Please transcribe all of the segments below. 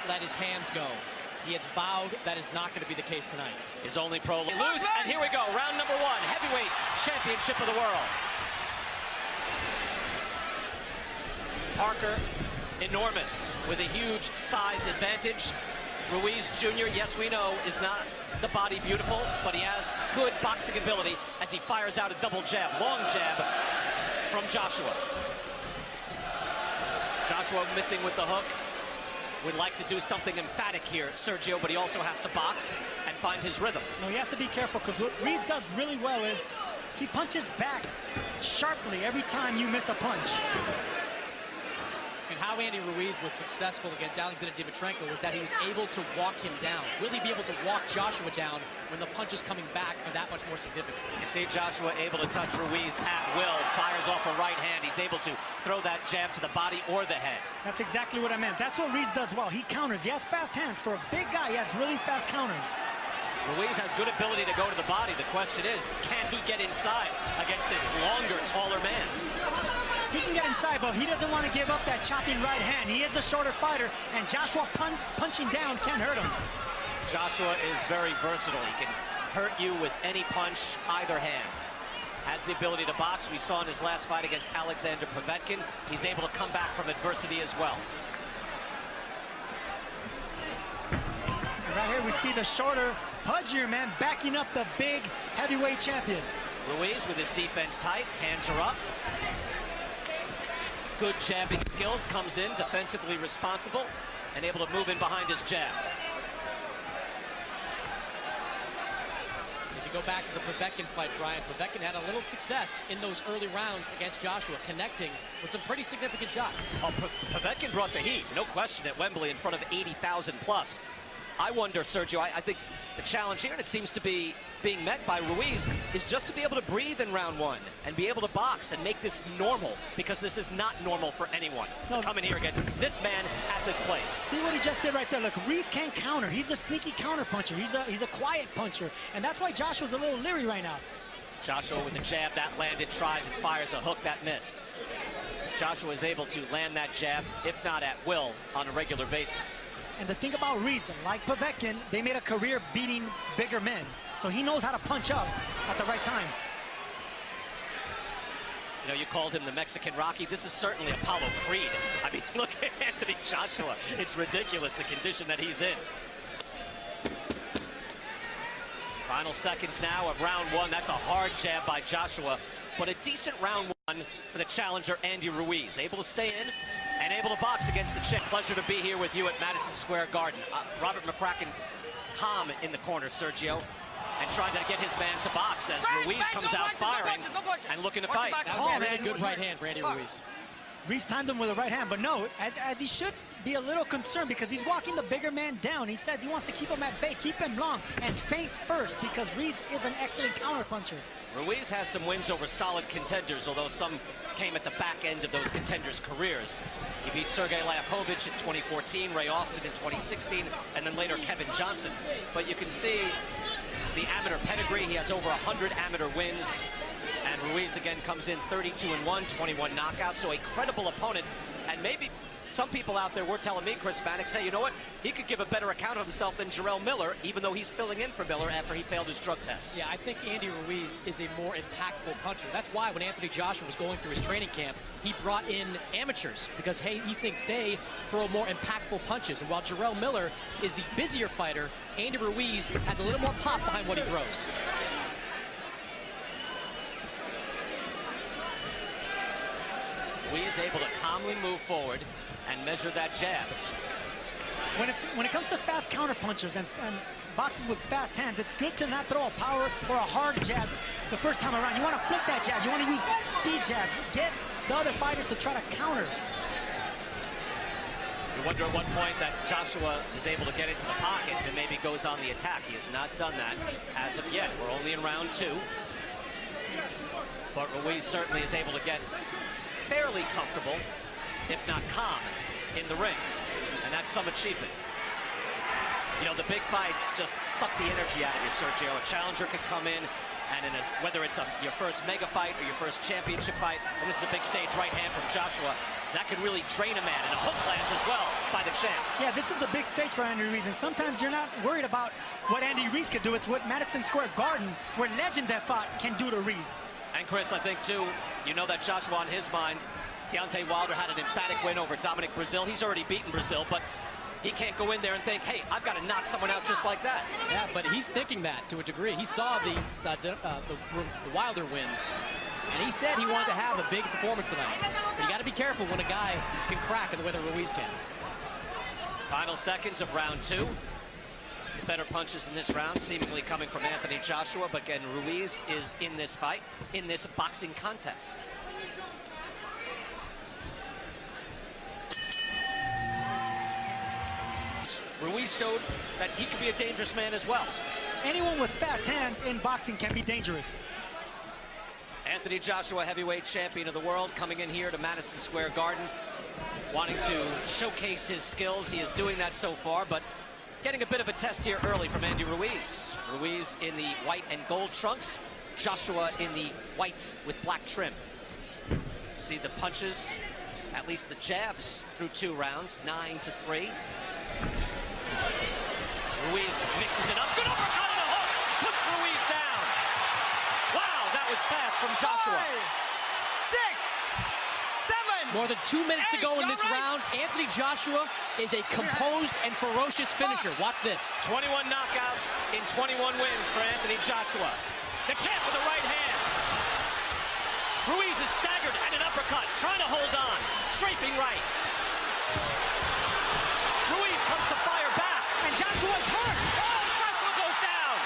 let his hands go. He has vowed that is not going to be the case tonight. His only pro loose, and here we go, round number 1, heavyweight championship of the world. Parker, enormous, with a huge size advantage. Ruiz Jr., yes, we know, is not the body beautiful, but he has good boxing ability as he fires out a double jab, long jab from Joshua. Joshua missing with the hook. Would like to do something emphatic here, Sergio, but he also has to box and find his rhythm. No, he has to be careful, because what Ruiz does really well is he punches back sharply every time you miss a punch. And how Andy Ruiz was successful against Alexander Dimitrenko was that he was able to walk him down. Will he be able to walk Joshua down when the punches coming back are that much more significant? You see Joshua able to touch Ruiz at will, fires off a right hand. He's able to throw that jab to the body or the head. That's exactly what I meant. That's what Ruiz does well. He counters. He has fast hands. For a big guy, he has really fast counters. Ruiz has good ability to go to the body. The question is, can he get inside against this longer, taller man? He can get inside, but he doesn't want to give up that chopping right hand. He is the shorter fighter, and Joshua punching down can't hurt him. Joshua is very versatile. He can hurt you with any punch, either hand. Has the ability to box. We saw in his last fight against Alexander Povetkin. He's able to come back from adversity as well. And right here we see the shorter, pudgier man backing up the big heavyweight champion. Ruiz with his defense tight, hands are up. Good jabbing skills, comes in defensively responsible and able to move in behind his jab. If you go back to the Povetkin fight, Brian, Povetkin had a little success in those early rounds against Joshua, connecting with some pretty significant shots. Oh, Povetkin brought the heat, no question, at Wembley in front of 80,000 plus. I wonder, Sergio, I think the challenge here, and it seems to be being met by Ruiz, is just to be able to breathe in round 1 and be able to box and make this normal, because this is not normal for anyone to come in here against this man at this place. See what he just did right there. Look, Ruiz can't counter. He's a sneaky counter puncher. He's a quiet puncher, and that's why Joshua's a little leery right now. Joshua with the jab that landed, tries and fires a hook that missed. Joshua is able to land that jab, if not at will, on a regular basis. And the thing about Ruiz, like Povetkin, they made a career beating bigger men. So he knows how to punch up at the right time. You know, you called him the Mexican Rocky. This is certainly Apollo Creed. I mean, look at Anthony Joshua. It's ridiculous, the condition that he's in. Final seconds now of round 1. That's a hard jab by Joshua, but a decent round 1 for the challenger, Andy Ruiz. Able to stay in and able to box against the champ. Pleasure to be here with you at Madison Square Garden. Robert McCracken calm in the corner, Sergio, and trying to get his man to box as Ruiz comes out firing and looking to fight. That was a really good right hand, Randy Ruiz. Ruiz timed him with a right hand, but no, as he should be a little concerned, because he's walking the bigger man down. He says he wants to keep him at bay, keep him long, and feint first, because Ruiz is an excellent counter puncher. Ruiz has some wins over solid contenders, although some came at the back end of those contenders' careers. He beat Sergey Liapovich in 2014, Ray Austin in 2016, and then later Kevin Johnson. But you can see the amateur pedigree. He has over 100 amateur wins. And Ruiz again comes in 32-1, 21 knockouts, so a credible opponent. And maybe some people out there were telling me, Chris Mannix, hey, you know what? He could give a better account of himself than Jarrell Miller, even though he's filling in for Miller after he failed his drug test. Yeah, I think Andy Ruiz is a more impactful puncher. That's why when Anthony Joshua was going through his training camp, he brought in amateurs, because, hey, he thinks they throw more impactful punches. And while Jarrell Miller is the busier fighter, Andy Ruiz has a little more pop behind what he throws. Ruiz able to calmly move forward and measure that jab. When it comes to fast counter punchers and boxers with fast hands, it's good to not throw a power or a hard jab the first time around. You want to flip that jab. You want to use speed jabs. Get the other fighter to try to counter. You wonder at what point that Joshua is able to get into the pocket and maybe goes on the attack. He has not done that as of yet. We're only in round 2. But Ruiz certainly is able to get fairly comfortable, if not calm, in the ring. And that's some achievement. You know, the big fights just suck the energy out of you, Sergio. A challenger could come in, and whether it's your first mega fight or your first championship fight, and this is a big stage right hand from Joshua, That could really drain a man, and a hook lands as well by the champ. Yeah, this is a big stage for Andy Ruiz, and sometimes you're not worried about what Andy Ruiz could do. It's what Madison Square Garden, where legends have fought, can do to Ruiz. And Chris, I think too, you know that Joshua on his mind, Deontay Wilder had an emphatic win over Dominic Breazeale. He's already beaten Breazeale, but he can't go in there and think, hey, I've got to knock someone out just like that. Yeah, but he's thinking that to a degree. He saw the Wilder win, and he said he wanted to have a big performance tonight. But you got to be careful when a guy can crack in the way that Ruiz can. Final seconds of round 2. Better punches in this round, seemingly coming from Anthony Joshua, but again, Ruiz is in this fight, in this boxing contest. Ruiz showed that he could be a dangerous man as well. Anyone with fast hands in boxing can be dangerous. Anthony Joshua, heavyweight champion of the world, coming in here to Madison Square Garden, wanting to showcase his skills. He is doing that so far, but getting a bit of a test here early from Andy Ruiz. Ruiz in the white and gold trunks, Joshua in the white with black trim. See the punches, at least the jabs through 2 rounds, 9-3. Ruiz mixes it up. Good uppercut and a hook. Puts Ruiz down. Wow, that was fast from Joshua. 5, 6, 7. More than 2 minutes to go in this round. Anthony Joshua is a composed and ferocious finisher. Watch this. 21 knockouts in 21 wins for Anthony Joshua. The champ with the right hand. Ruiz is staggered and an uppercut, trying to hold on. Strafing right. Ruiz comes to fire back. And Joshua's hurt. Oh, Joshua goes down.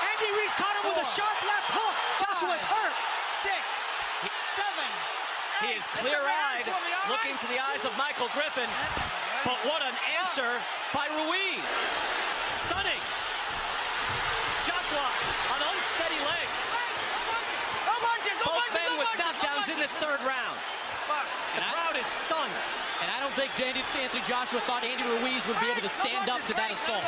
Andy Ruiz caught him with a sharp left hook. Joshua's hurt. 6, 7. He is clear-eyed, looking to the eyes of Michael Griffin. But what an answer by Ruiz. Stunning. Joshua on unsteady legs. Both men with knockdowns in this 3rd round. The crowd is stunned. And I don't think Anthony Joshua thought Andy Ruiz would be able to stand up to that assault.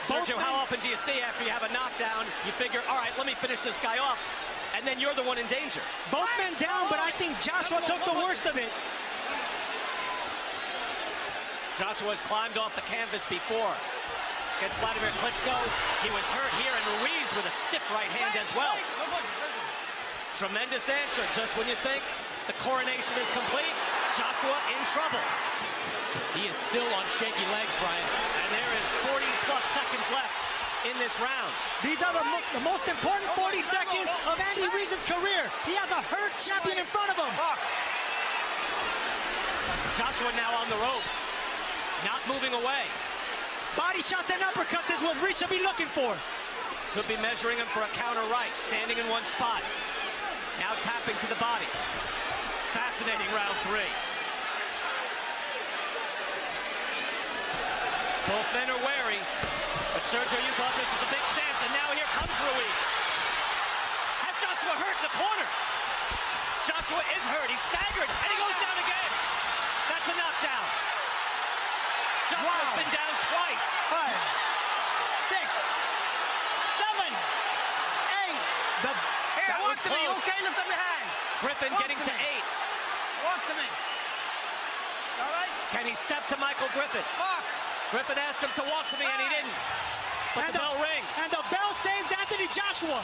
Sergio, how often do you see after you have a knockdown, you figure, all right, let me finish this guy off, and then you're the one in danger? Both men down, but I think Joshua took the worst of it. Joshua's climbed off the canvas before. Against Vladimir Klitschko, he was hurt here, and Ruiz with a stiff right hand as well. Tremendous answer. Just when you think the coronation is complete, Joshua in trouble. He is still on shaky legs, Brian. And there is 40-plus seconds left in this round. These are the most important 40 seconds of Andy Ruiz's career. He has a hurt champion in front of him. Joshua now on the ropes, not moving away. Body shots and uppercuts is what Ruiz should be looking for. Could be measuring him for a counter right, standing in one spot. Now tapping to the body. Fascinating round 3. Both men are wary, but Sergio, you thought this was a big chance, and now here comes Ruiz. Has Joshua hurt in the corner? Joshua is hurt. He's staggered, and he goes down again. That's a knockdown. Joshua's been down twice. 5, 6, 7, 8. That was close. Okay, lift up your hand. Griffin getting to 8. Walk to me. All right? Can he step to Michael Griffin? Box. Griffin asked him to walk to me, and he didn't. But the bell rings. And the bell saves Anthony Joshua.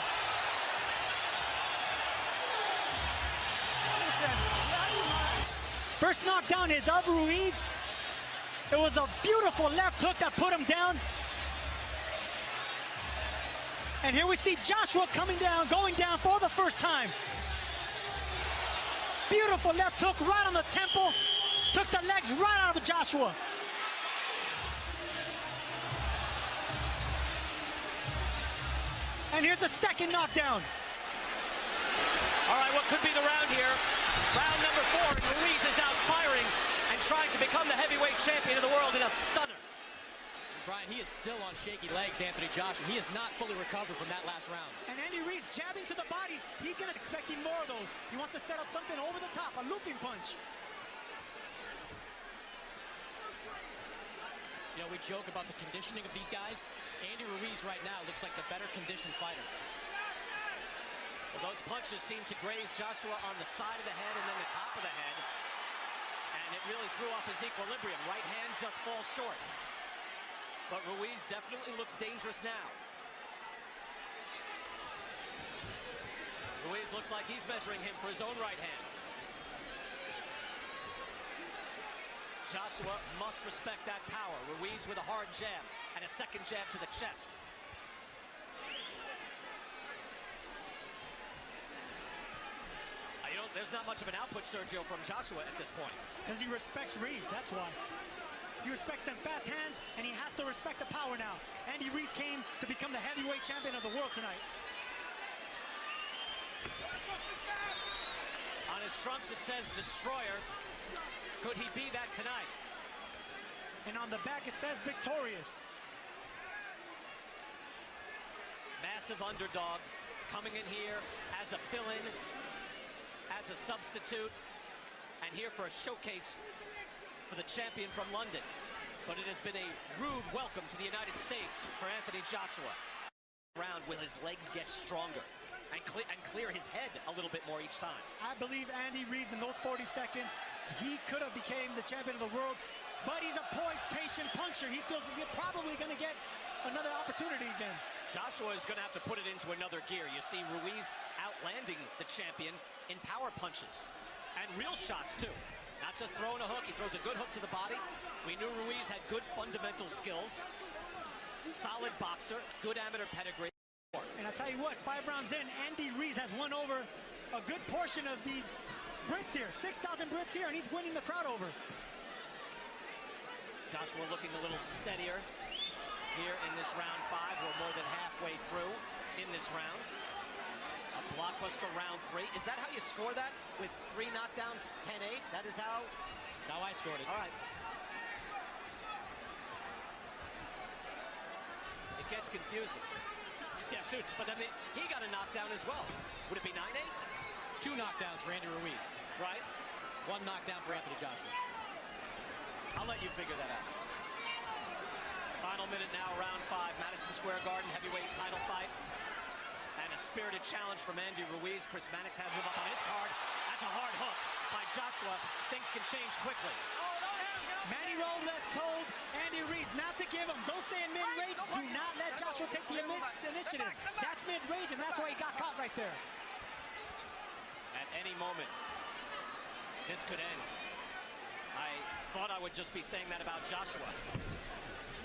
First knockdown is of Ruiz. It was a beautiful left hook that put him down. And here we see Joshua coming down, going down for the first time. Beautiful left hook right on the temple. Took the legs right out of Joshua. And here's the second knockdown. All right, what could be the round here? Round number 4, and Ruiz is out firing and trying to become the heavyweight champion of the world in a stunner. Brian, he is still on shaky legs, Anthony Joshua. He is not fully recovered from that last round. And Andy Ruiz jabbing to the body. He's going to expecting more of those. He wants to set up something over the top, a looping punch. You know, we joke about the conditioning of these guys. Andy Ruiz right now looks like the better conditioned fighter. Well, those punches seem to graze Joshua on the side of the head and then the top of the head. And it really threw off his equilibrium. Right hand just falls short. But Ruiz definitely looks dangerous now. Ruiz looks like he's measuring him for his own right hand. Joshua must respect that power. Ruiz with a hard jab and a second jab to the chest. There's not much of an output, Sergio, from Joshua at this point. Because he respects Ruiz, that's why. He respects them fast hands, and he has to respect the power now. Andy Ruiz came to become the heavyweight champion of the world tonight. On his trunks it says Destroyer. Could he be that tonight? And on the back it says Victorious. Massive underdog coming in here as a fill-in, as a substitute, and here for a showcase for the champion from London. But it has been a rude welcome to the United States for Anthony Joshua. Round will his legs get stronger and clear his head a little bit more each time. I believe Andy Ruiz in those 40 seconds, he could have became the champion of the world, but he's a poised, patient puncher. He feels he's probably going to get another opportunity again. Joshua is going to have to put it into another gear. You see Ruiz outlanding the champion in power punches and real shots too. Not just throwing a hook, he throws a good hook to the body. We knew Ruiz had good fundamental skills, solid boxer, good amateur pedigree. And I tell you what, 5 rounds in, Andy Ruiz has won over a good portion of these Brits here. 6,000 Brits here, and he's winning the crowd over. Joshua looking a little steadier here in this round 5. We're more than halfway through in this round. A blockbuster round 3. Is that how you score that? With 3 knockdowns, 10-8? That's how I scored it. All right. It gets confusing. Yeah, dude, but then he got a knockdown as well. Would it be 9-8? 2 knockdowns for Andy Ruiz. Right. 1 knockdown for Anthony Joshua. I'll let you figure that out. Final minute now, round 5, Madison Square Garden heavyweight title fight. And a spirited challenge from Andy Ruiz. Chris Mannix has him up on his card. That's a hard hook by Joshua. Things can change quickly. Manny Robles told Andy Ruiz not to give him. Don't stay in mid-range. Do not let Joshua take the initiative. That's mid-range, and that's why he got caught right there. At any moment, this could end. I thought I would just be saying that about Joshua.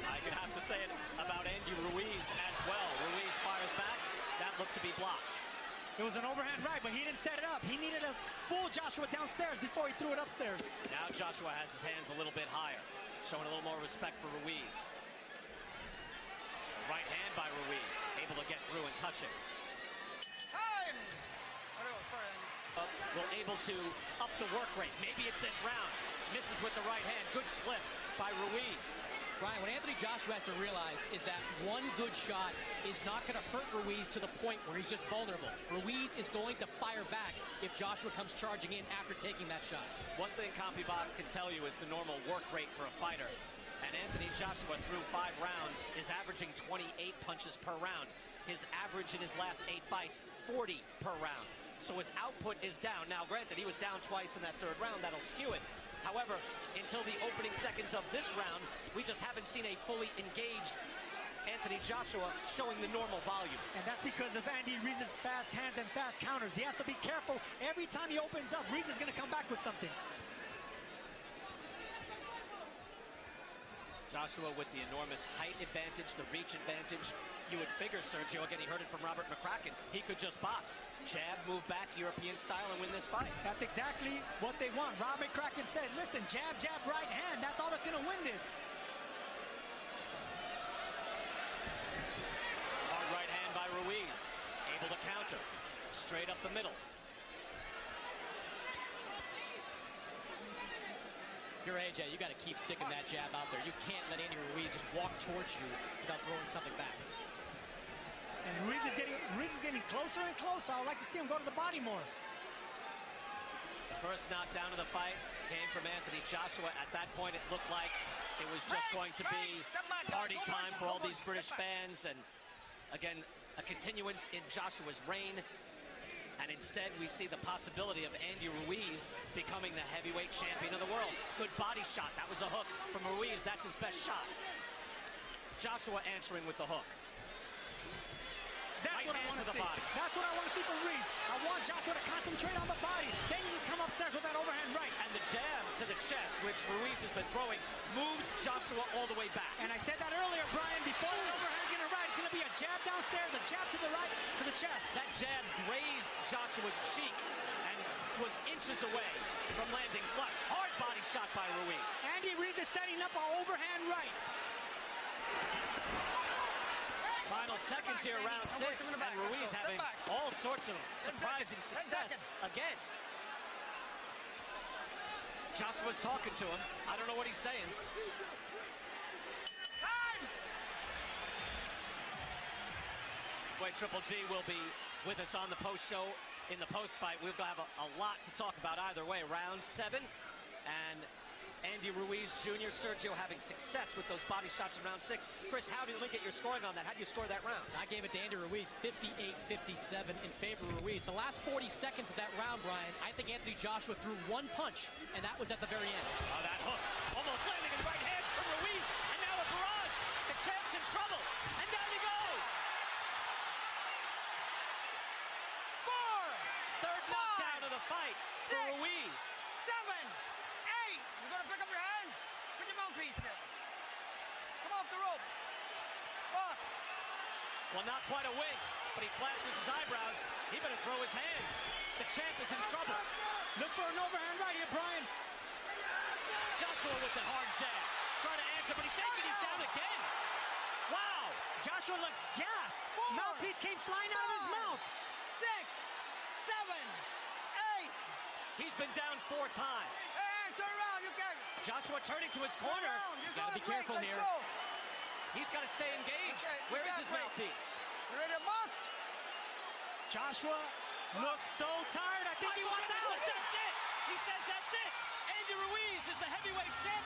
I could have to say it about Andy Ruiz as well. Ruiz fires back. That looked to be blocked. It was an overhand right, but he didn't set it up. He needed to fool Joshua downstairs before he threw it upstairs. Now Joshua has his hands a little bit higher, showing a little more respect for Ruiz. A right hand by Ruiz, able to get through and touch it. Time! Will able to up the work rate. Maybe it's this round. Misses with the right hand. Good slip by Ruiz. Brian, what Anthony Joshua has to realize is that one good shot is not going to hurt Ruiz to the point where he's just vulnerable. Ruiz is going to fire back if Joshua comes charging in after taking that shot. One thing CompuBox can tell you is the normal work rate for a fighter. And Anthony Joshua, through 5 rounds, is averaging 28 punches per round. His average in his last 8 fights, 40 per round. So his output is down. Now, granted, he was down twice in that 3rd round. That'll skew it. However, until the opening seconds of this round, we just haven't seen a fully engaged Anthony Joshua showing the normal volume. And that's because of Andy Ruiz's fast hands and fast counters. He has to be careful. Every time he opens up, Ruiz is going to come back with something. Joshua with the enormous height advantage, the reach advantage. You would figure, Sergio, again, he heard it from Robert McCracken, he could just box. Jab, move back, European style, and win this fight. That's exactly what they want. Robert McCracken said, listen, jab, jab, right hand. That's all that's going to win this. Hard right hand by Ruiz. Able to counter. Straight up the middle. If you're AJ, you got to keep sticking that jab out there. You can't let Andy Ruiz just walk towards you without throwing something back. And Ruiz is getting closer and closer. I would like to see him go to the body more. The first knockdown of the fight came from Anthony Joshua. At that point, it looked like it was just going to be party time for all these British fans. And again, a continuance in Joshua's reign. And instead, we see the possibility of Andy Ruiz becoming the heavyweight champion of the world. Good body shot. That was a hook from Ruiz. That's his best shot. Joshua answering with the hook. That's what I want to see. That's what I want to see from Ruiz. I want Joshua to concentrate on the body. Then you can come upstairs with that overhand right. And the jab to the chest, which Ruiz has been throwing, moves Joshua all the way back. And I said that earlier, Brian, before the overhand getting right, it's going to be a jab downstairs, a jab to the right, to the chest. That jab grazed Joshua's cheek and was inches away from landing flush. Hard body shot by Ruiz. Andy Ruiz is setting up an overhand right. Final seconds here, round 6, and Ruiz having all sorts of surprising success again. Joshua's talking to him. I don't know what he's saying. Boy, Triple G will be with us on the post show. In the post fight, we'll have a lot to talk about either way. Round 7, and Andy Ruiz Jr., Sergio having success with those body shots in round 6. Chris, how did you get your scoring on that? How do you score that round? I gave it to Andy Ruiz, 58-57 in favor of Ruiz. The last 40 seconds of that round, Brian, I think Anthony Joshua threw one punch, and that was at the very end. Oh, that hook almost landing in the right hands from Ruiz, and now a barrage. The champ's in trouble, and down he goes. 4, Third knockdown of the fight for 6, Ruiz. 7, 8. You're going to pick up your hands. Put your mouthpiece in. Come off the rope. Box. Well, not quite a wink, but he flashes his eyebrows. He better throw his hands. The champ is in trouble. Look for an overhand right here, Brian. Joshua with the hard jab. Trying to answer, but he's shaking. He's down again. Wow. Joshua looks gassed. 4, Mouthpiece came flying out of his 5, mouth. 6, 7, 8. He's been down 4 times. Hey, turn around. You can. Joshua turning to his corner. He's got to be careful here. He's got to stay engaged. Okay, Where is his mouthpiece? You ready to box? Joshua looks so tired. I think he wants out. That's it. He says that's it. Andy Ruiz is the heavyweight champion.